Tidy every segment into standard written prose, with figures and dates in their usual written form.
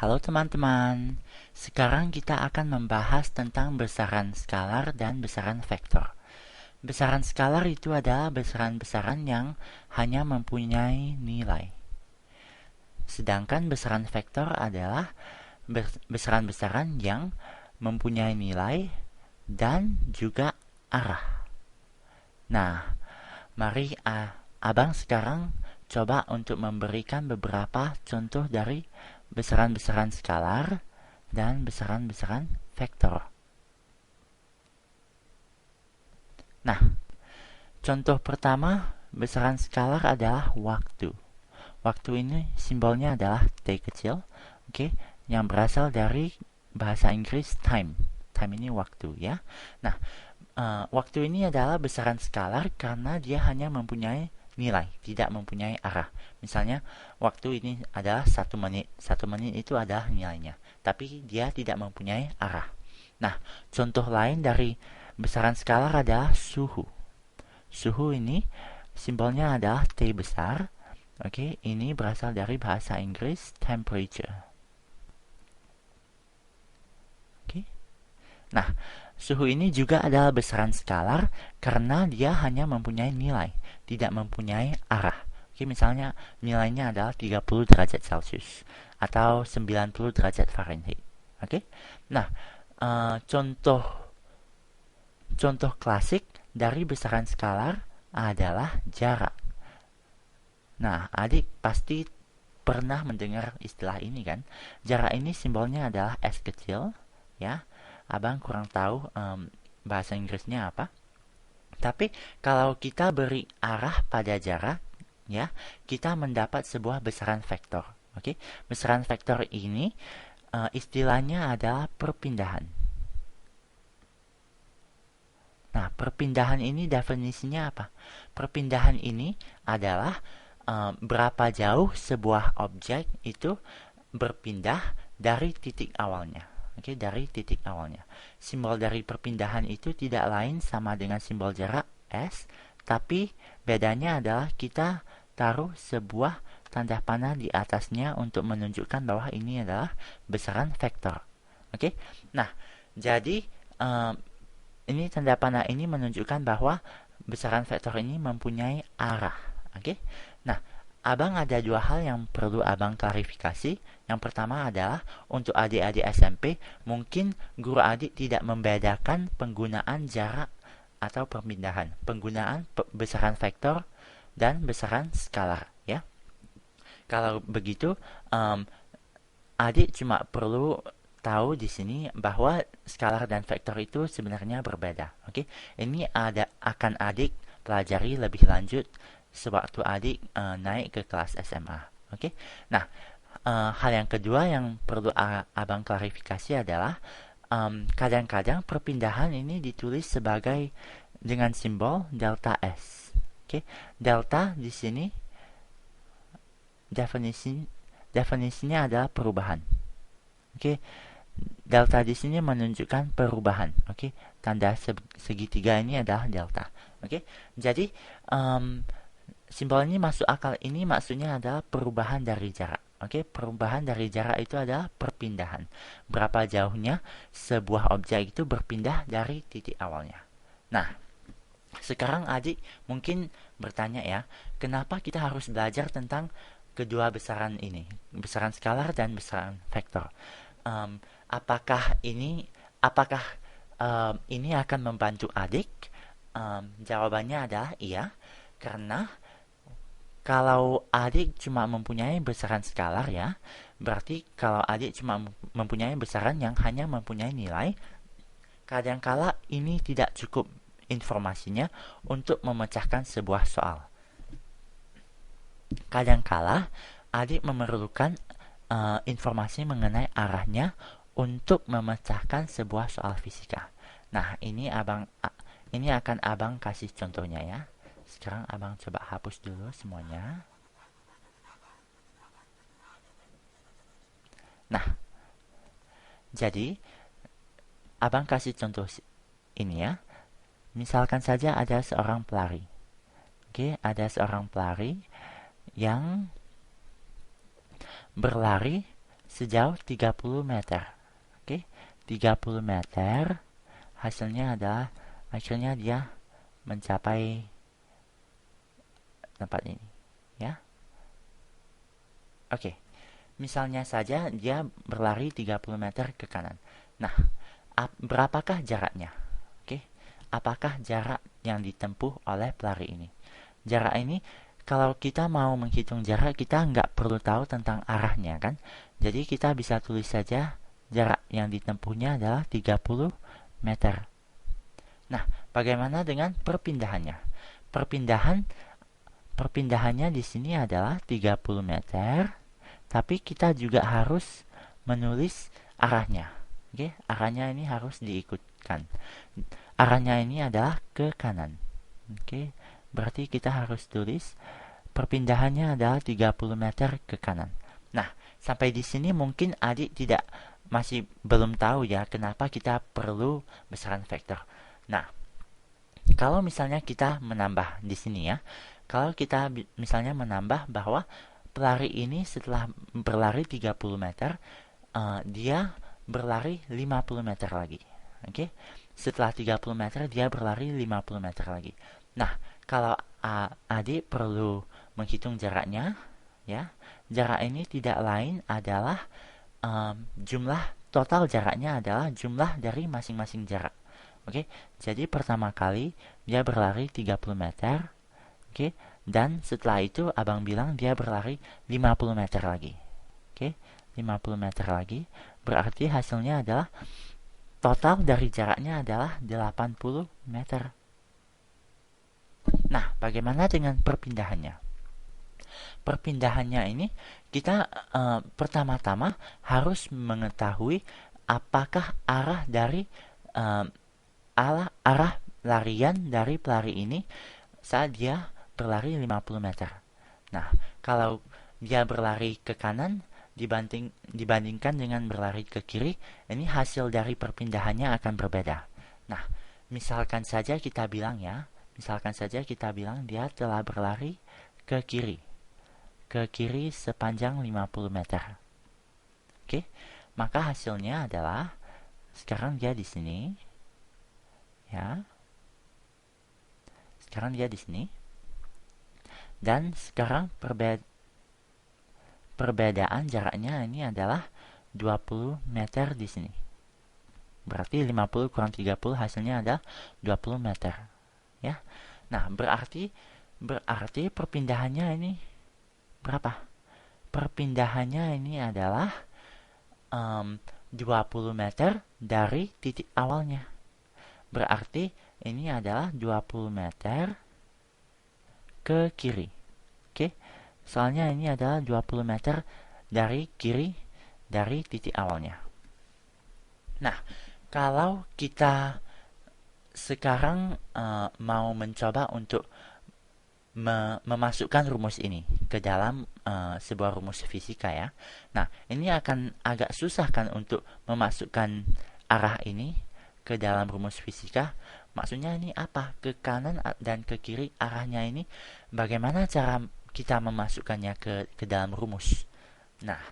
Halo teman-teman, sekarang kita akan membahas tentang besaran skalar dan besaran vektor. Besaran skalar itu adalah besaran-besaran yang hanya mempunyai nilai. Sedangkan besaran vektor adalah besaran-besaran yang mempunyai nilai dan juga arah. Nah, mari abang sekarang coba untuk memberikan beberapa contoh dari besaran-besaran skalar dan besaran-besaran vektor. Nah, contoh pertama besaran skalar adalah waktu. Waktu ini simbolnya adalah T kecil, oke, yang berasal dari bahasa Inggris time. Time ini waktu ya. Nah, waktu ini adalah besaran skalar karena dia hanya mempunyai nilai, tidak mempunyai arah. Misalnya, waktu ini adalah 1 menit. 1 menit itu adalah nilainya, tapi dia tidak mempunyai arah. Nah, contoh lain dari besaran skalar adalah suhu. Suhu ini simbolnya adalah T besar. Oke, ini berasal dari bahasa Inggris temperature. Oke. Nah, suhu ini juga adalah besaran skalar karena dia hanya mempunyai nilai, tidak mempunyai arah. Oke, misalnya nilainya adalah 30 derajat Celcius atau 90 derajat Fahrenheit. Oke. Nah, contoh klasik dari besaran skalar adalah jarak. Nah, adik pasti pernah mendengar istilah ini kan? Jarak ini simbolnya adalah S kecil, ya. Abang kurang tahu bahasa Inggrisnya apa. Tapi kalau kita beri arah pada jarak, ya, kita mendapat sebuah besaran vektor. Oke, besaran vektor ini istilahnya adalah perpindahan. Nah, perpindahan ini definisinya apa? Perpindahan ini adalah berapa jauh sebuah objek itu berpindah dari titik awalnya. Oke, dari titik awalnya. Simbol dari perpindahan itu tidak lain sama dengan simbol jarak S, tapi bedanya adalah kita taruh sebuah tanda panah di atasnya untuk menunjukkan bahwa ini adalah besaran vektor. Oke, nah jadi ini tanda panah ini menunjukkan bahwa besaran vektor ini mempunyai arah. Oke, nah abang ada dua hal yang perlu abang klarifikasi. Yang pertama adalah untuk adik-adik SMP, mungkin guru adik tidak membedakan penggunaan jarak atau perpindahan, penggunaan besaran vektor dan besaran skalar ya. Kalau begitu, adik cuma perlu tahu di sini bahwa skalar dan vektor itu sebenarnya berbeda. Oke, ini akan adik pelajari lebih lanjut sewaktu adik naik ke kelas SMA. Oke, nah hal yang kedua yang perlu abang klarifikasi adalah kadang-kadang perpindahan ini ditulis sebagai dengan simbol delta S. Oke, delta di sini definisinya adalah perubahan. Oke, delta di sini menunjukkan perubahan. Oke, tanda segitiga ini adalah delta. Oke, jadi simbol ini masuk akal. Ini maksudnya adalah perubahan dari jarak. Oke, perubahan dari jarak itu adalah perpindahan. Berapa jauhnya sebuah objek itu berpindah dari titik awalnya. Nah, sekarang adik mungkin bertanya ya, kenapa kita harus belajar tentang kedua besaran ini, besaran skalar dan besaran vektor? Apakah ini akan membantu adik? Jawabannya adalah iya, karena kalau adik cuma mempunyai besaran skalar ya, berarti kalau adik cuma mempunyai besaran yang hanya mempunyai nilai, kadangkala ini tidak cukup informasinya untuk memecahkan sebuah soal. Kadangkala adik memerlukan informasi mengenai arahnya untuk memecahkan sebuah soal fisika. Nah, ini akan abang kasih contohnya ya. Sekarang abang coba hapus dulu semuanya. Nah, jadi abang kasih contoh ini ya. Misalkan saja ada seorang pelari. Oke, ada seorang pelari yang berlari sejauh 30 meter. Oke, 30 meter. Hasilnya adalah akhirnya dia mencapai tempat ini, ya. Oke. Misalnya saja dia berlari 30 meter ke kanan. Nah, berapakah jaraknya? Oke. Apakah jarak yang ditempuh oleh pelari ini? Jarak ini, kalau kita mau menghitung jarak, kita nggak perlu tahu tentang arahnya, kan? Jadi kita bisa tulis saja jarak yang ditempuhnya adalah 30 meter. Nah, bagaimana dengan perpindahannya? Perpindahannya di sini adalah 30 meter, tapi kita juga harus menulis arahnya. Oke, arahnya ini harus diikutkan. Arahnya ini adalah ke kanan. Oke, berarti kita harus tulis perpindahannya adalah 30 meter ke kanan. Nah, sampai di sini mungkin adik masih belum tahu ya kenapa kita perlu besaran vektor. Nah, kalau misalnya kita menambah di sini ya, kalau kita misalnya menambah bahwa pelari ini setelah berlari 30 meter, dia berlari 50 meter lagi. Oke? Setelah 30 meter dia berlari 50 meter lagi. Nah, kalau adik perlu menghitung jaraknya, ya. Jarak ini tidak lain adalah jumlah total jaraknya adalah jumlah dari masing-masing jarak. Oke, jadi pertama kali dia berlari 30 meter. Oke, dan setelah itu abang bilang dia berlari 50 meter lagi. Oke, 50 meter lagi. Berarti hasilnya adalah total dari jaraknya adalah 80 meter. Nah, bagaimana dengan perpindahannya? Perpindahannya ini kita pertama-tama harus mengetahui apakah arah dari arah larian dari pelari ini saat dia berlari 50 meter. Nah, kalau dia berlari ke kanan dibandingkan dengan berlari ke kiri, ini hasil dari perpindahannya akan berbeda. Nah, misalkan saja kita bilang dia telah berlari ke kiri sepanjang 50 meter. Oke, maka hasilnya adalah sekarang dia di sini, ya. Sekarang dia di sini, dan sekarang perbedaan jaraknya ini adalah 20 meter di sini. Berarti 50 kurang 30 hasilnya adalah 20 meter, ya. Nah, berarti perpindahannya ini berapa? Perpindahannya ini adalah 20 meter dari titik awalnya. Berarti ini adalah 20 meter ke kiri. Oke. Soalnya ini adalah 20 meter dari kiri dari titik awalnya. Nah, kalau kita sekarang mau mencoba untuk memasukkan rumus ini ke dalam sebuah rumus fisika ya. Nah, ini akan agak susah kan untuk memasukkan arah ini ke dalam rumus fisika. Maksudnya ini apa? Ke kanan dan ke kiri arahnya ini bagaimana cara kita memasukkannya ke dalam rumus? Nah,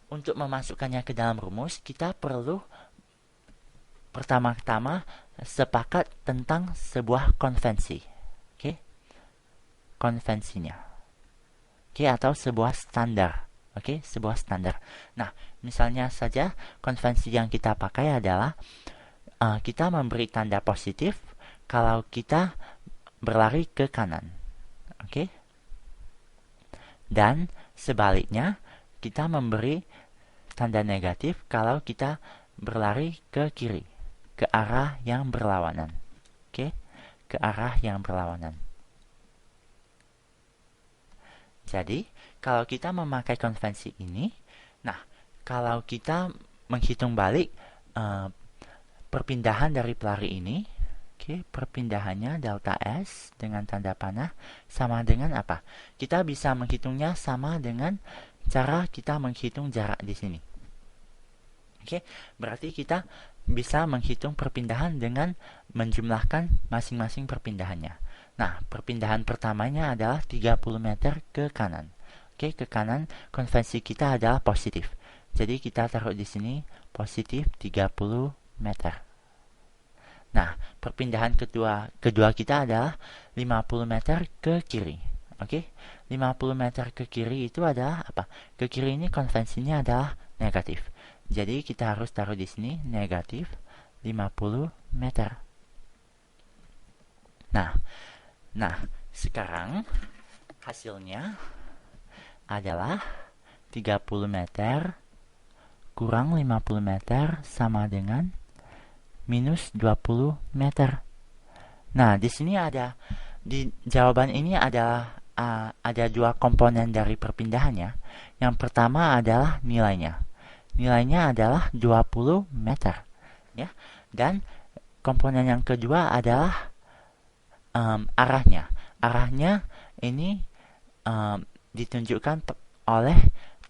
untuk memasukkannya ke dalam rumus kita perlu pertama-tama sepakat tentang sebuah konvensi. Oke? Konvensinya. Oke, atau sebuah standar. Oke, sebuah standar. Nah, misalnya saja konvensi yang kita pakai adalah kita memberi tanda positif kalau kita berlari ke kanan. Oke? Dan sebaliknya, kita memberi tanda negatif kalau kita berlari ke kiri, ke arah yang berlawanan. Oke? Ke arah yang berlawanan. Jadi, kalau kita memakai konvensi ini, nah, kalau kita menghitung balik perpindahan dari pelari ini, oke, perpindahannya delta S dengan tanda panah sama dengan apa? Kita bisa menghitungnya sama dengan cara kita menghitung jarak di sini. Oke, berarti kita bisa menghitung perpindahan dengan menjumlahkan masing-masing perpindahannya. Nah, perpindahan pertamanya adalah 30 meter ke kanan. Oke, ke kanan konvensi kita adalah positif. Jadi kita taruh di sini positif 30 meter. Nah, perpindahan kedua kita adalah 50 meter ke kiri. Oke, 50 meter ke kiri itu adalah apa? Ke kiri ini konvensinya adalah negatif. Jadi kita harus taruh di sini negatif 50 meter. Nah, sekarang hasilnya adalah 30 meter kurang 50 meter sama dengan minus 20 meter. Nah, di sini di jawaban ini ada dua komponen dari perpindahannya. Yang pertama adalah nilainya. Nilainya adalah 20 meter. Ya. Dan komponen yang kedua adalah arahnya. Arahnya ini ditunjukkan oleh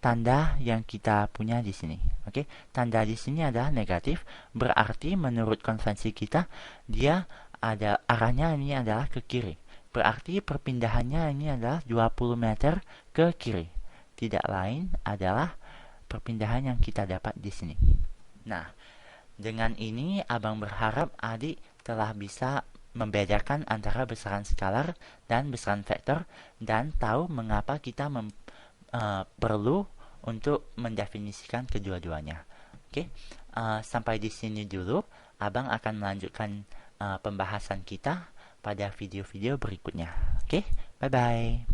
tanda yang kita punya di sini. Oke, tanda di sini adalah negatif, berarti menurut konvensi kita dia ada arahnya ini adalah ke kiri. Berarti perpindahannya ini adalah 20 meter ke kiri. Tidak lain adalah perpindahan yang kita dapat di sini. Nah, dengan ini abang berharap adik telah bisa membedakan antara besaran skalar dan besaran vektor dan tahu mengapa kita perlu untuk mendefinisikan kedua-duanya. Oke, sampai di sini dulu. Abang akan melanjutkan pembahasan kita pada video-video berikutnya. Oke, bye-bye.